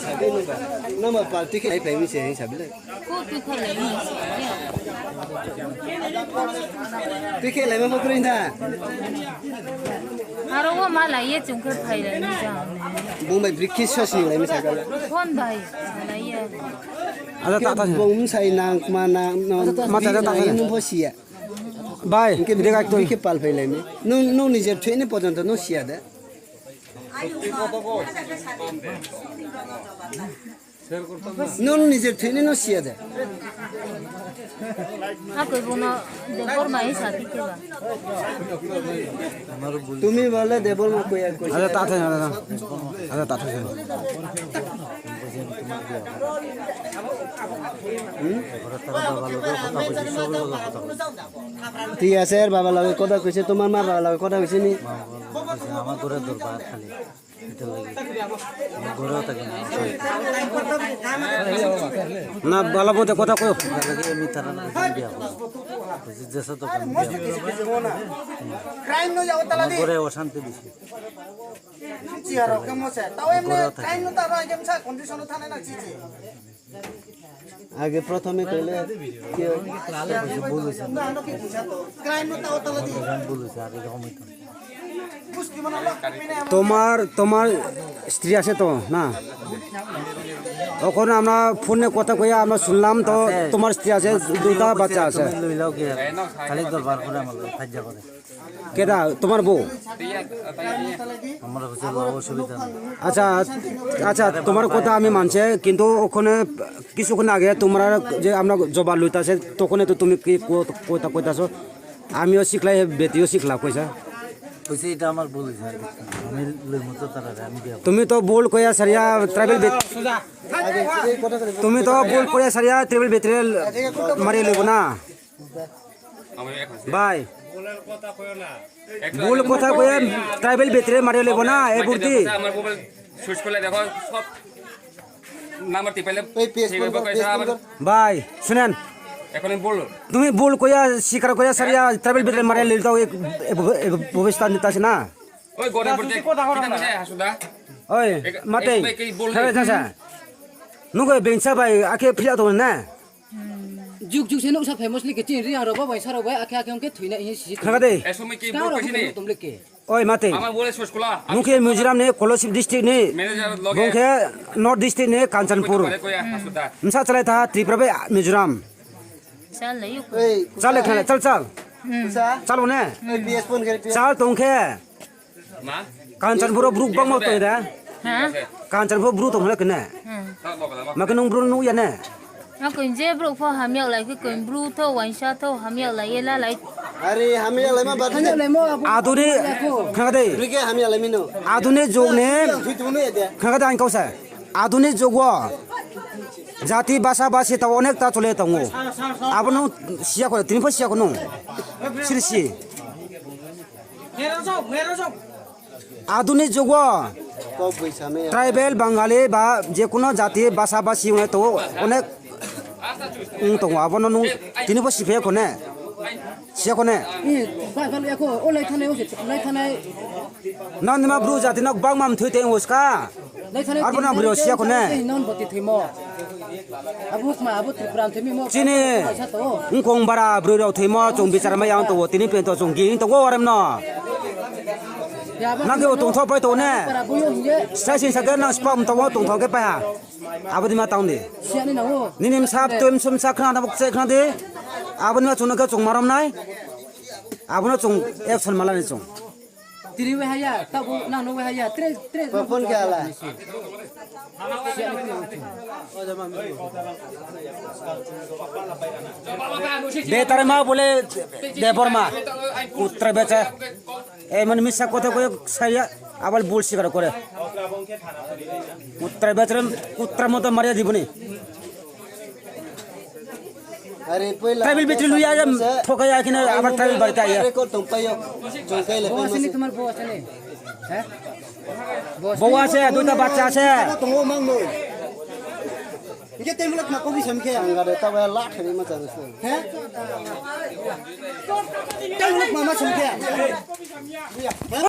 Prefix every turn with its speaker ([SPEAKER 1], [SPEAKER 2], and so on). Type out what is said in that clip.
[SPEAKER 1] sabi no ba. Nama party ke ai mi se sabi le.
[SPEAKER 2] Ko tu ko le ni.
[SPEAKER 1] Tu ke le mo prin tha.
[SPEAKER 2] Haro ko ma la ye chung ke phai le ni ja.
[SPEAKER 1] Bung mai brikis sa si le mi sa ka.
[SPEAKER 2] Phone bai la ye.
[SPEAKER 1] Ada tak ta. Bung sai nang mana ma ta ta no pho si ya.
[SPEAKER 3] Bai
[SPEAKER 1] ke de ga to ke pal phai le mi. No ni je thwe ni pojon to no si ya da. No ni je thwe ni no si ya da.
[SPEAKER 2] Aku bono de forma esa ti ke ba.
[SPEAKER 1] Tumi bole debol ma koy ak koy.
[SPEAKER 3] Ada tak ta. Ada tak ta.
[SPEAKER 1] ঠিক আছে আর বাবা লাগে কথা কইছে তোমার মা বাবা লাগে কথা কইছে নি
[SPEAKER 4] আমার ঘরে দরবার খালি এটা লাগি আমার ঘরেও থাকে
[SPEAKER 3] না বালা বলতে কথা কই
[SPEAKER 4] লাগে আমি তারা না বিয়া বুঝি যেসা তো
[SPEAKER 1] ক্রাইম নো যাও তালা দি
[SPEAKER 4] ঘরে অশান্তি দিছি
[SPEAKER 1] জি আর কেমছে তাও এমনি ক্রাইম নো তারা কেমছা কন্ডিশন থানে না জি আগে প্রথমে কইলে কি
[SPEAKER 4] বলেছে
[SPEAKER 1] না না কি ক্রাইম নো তাও তালা দি
[SPEAKER 4] বলেছে আর এরকম হইতো
[SPEAKER 3] তোমার স্ত্রী আছে তো না তখন আমরা ফোনে কথা কইয়া আমরা শুনলাম তো তোমার স্ত্রী আছে দুইটা বাচ্চা আছে
[SPEAKER 4] লইলাও কি খালি দরবার করে আমার সাহায্য করে
[SPEAKER 3] কেডা তোমার বউ
[SPEAKER 4] আমার হচ্ছে অসুবিধা নেই
[SPEAKER 3] আচ্ছা আচ্ছা তোমার কথা আমি মানছি কিন্তু ওখানে কিছুক্ষণ আগে তোমরা যে আমরা জবা লইতাছে তখন তো তুমি কি কথা কইতাছো আমিও শিখলাই বেটিও শিখলা কইছা
[SPEAKER 4] কইছে এটা আমার ভুল হইছে আমি লইমু তো তারা আমি বিয়া
[SPEAKER 3] তুমি তো ভুল কইয়া সারিয়া ট্রাভেল তুমি তো ভুল কইয়া সারিয়া ট্রাভেল বেটরে মারি লইব না ভাই ভুল কথা কইয়া ট্রাভেল বেটরে মারি লইব না এ বুদ্ধি
[SPEAKER 5] আমার মোবাইল সুইচ করলে দেখো সব নাম্বার টিপাইলে
[SPEAKER 3] ভাই শুনেন
[SPEAKER 5] এখন বল
[SPEAKER 3] তুমি ভুল কইয়া স্বীকার কইয়া সারিয়া ট্রাভেল বেটরে মারি লইতাও এক ব্যবস্থা নিতাছ না
[SPEAKER 5] ওই গড়ের পড়তে কথা কইছে হাসুদা
[SPEAKER 3] ওই মাতে খাবে চাচা নুগো বেংসা ভাই আকে ফিয়া তো না
[SPEAKER 6] जुग जुग से नो सा फेमस लिखे चिन रि आरो बाय सारो बाय आखे आखे के थुइना हि सि
[SPEAKER 3] खागा दे
[SPEAKER 5] एसमे की बोल कइसे ने
[SPEAKER 6] तुम लिखे
[SPEAKER 3] ओय माते
[SPEAKER 5] আমার বলে সুস্কুলা
[SPEAKER 3] नुके मिजोरम ने कोलोसिब डिस्ट्रिक्ट ने
[SPEAKER 5] मैनेजर लगे
[SPEAKER 3] बुंखे नॉर्थ डिस्ट्रिक्ट ने कांचनपुर
[SPEAKER 5] कोई हासुदा
[SPEAKER 3] मसा चले था त्रिपुरा पे मिजोरम
[SPEAKER 2] चल ले
[SPEAKER 1] এই
[SPEAKER 3] चल खेले चल चल
[SPEAKER 1] কুসা
[SPEAKER 3] चलो ने
[SPEAKER 1] পিএস ফোন করে
[SPEAKER 3] चल तुंखे
[SPEAKER 5] মা
[SPEAKER 3] कांचनपुर ब्रुक बंग मत तो इधर
[SPEAKER 2] हां
[SPEAKER 3] कांचनपुर ब्रुक तो मले कने
[SPEAKER 5] তাক বকলা
[SPEAKER 3] मके नुंग ब्रुक नु या ने
[SPEAKER 2] nó cũng dễ bro pho hàm nhau lại cái quyền blue thâu wine shot thâu hàm nhau lại la lại
[SPEAKER 1] আরে আমি আলাই মা বাদ
[SPEAKER 6] ले मो
[SPEAKER 3] आदुने खागा दे
[SPEAKER 1] রিকে আমি আলাই মিনো
[SPEAKER 3] आधुनिक जुग ने
[SPEAKER 1] ফিতুনে দে
[SPEAKER 3] खागा दे आंखौ से आधुनिक जुग जाति भाषा भाषी तो अनेक ता चले तंगो आबनो सिया को तिन फसिया को नु सिरसि आधुनिक जुग
[SPEAKER 1] কব পয়সা মে
[SPEAKER 3] ट्राइबल बंगाली बा जे कोनो जाति भाषा भाषी हुए तो अनेक तो आबनो नु तिन फसि को ने सिया को ने
[SPEAKER 6] इ बाय बाल एको ओ लाई थाने ओ लाई थाने
[SPEAKER 3] ननमा ब्रु जाति न बांग माम थुते उसका
[SPEAKER 6] लाई थाने
[SPEAKER 3] अर्पणा ब्रु सिया को ने
[SPEAKER 6] नन बति थैमो अबुक मा अबु त्रिपुरा थैमि मो
[SPEAKER 3] चिनी
[SPEAKER 6] सा तो
[SPEAKER 3] उंखों बारा ब्रु राव थैमो जों बिचार मा यां तो तिनि पे तो जों गिं तो वरम न नागे ओ तोंथो पाइ तो ने
[SPEAKER 6] para buyo ye
[SPEAKER 3] साइसिन सागे न स्पम तो तोंथो के पाया आबदि मा ताउन दे
[SPEAKER 6] sia ni na o
[SPEAKER 3] निनिम साब तुम सुम साखना न बक्से खना दे आबन मा चुनका चों मारम नाय आबन चों एक्शन माला नि चों
[SPEAKER 6] tiri we haya ta bu na no we haya tre tre
[SPEAKER 1] phone কে আলা
[SPEAKER 3] दे तारे मा बोले दे बर्मा उत्तर बेचा ए मन मिसा कोथा को साया आबल बुल सिकार करे उत्तर बेचरम उत्तर मत मारिया दिबनी
[SPEAKER 1] আরে পয়লা
[SPEAKER 3] ट्राइबल बेचरी लुया जम ठोकाया किने आबर ट्राइबल बरता या
[SPEAKER 1] রেকর্ড তো পাইও জঙ্কাই লে
[SPEAKER 6] boss ni tumar boss ni ha boss
[SPEAKER 3] बौआ से दुटा बच्चा से
[SPEAKER 1] তো মাং নো ইকে তেমলক না কবি সমকে আঙ্গারে তবে লা ঠেরি মা চারছ হ্যাঁ তেমলক মামা সমকে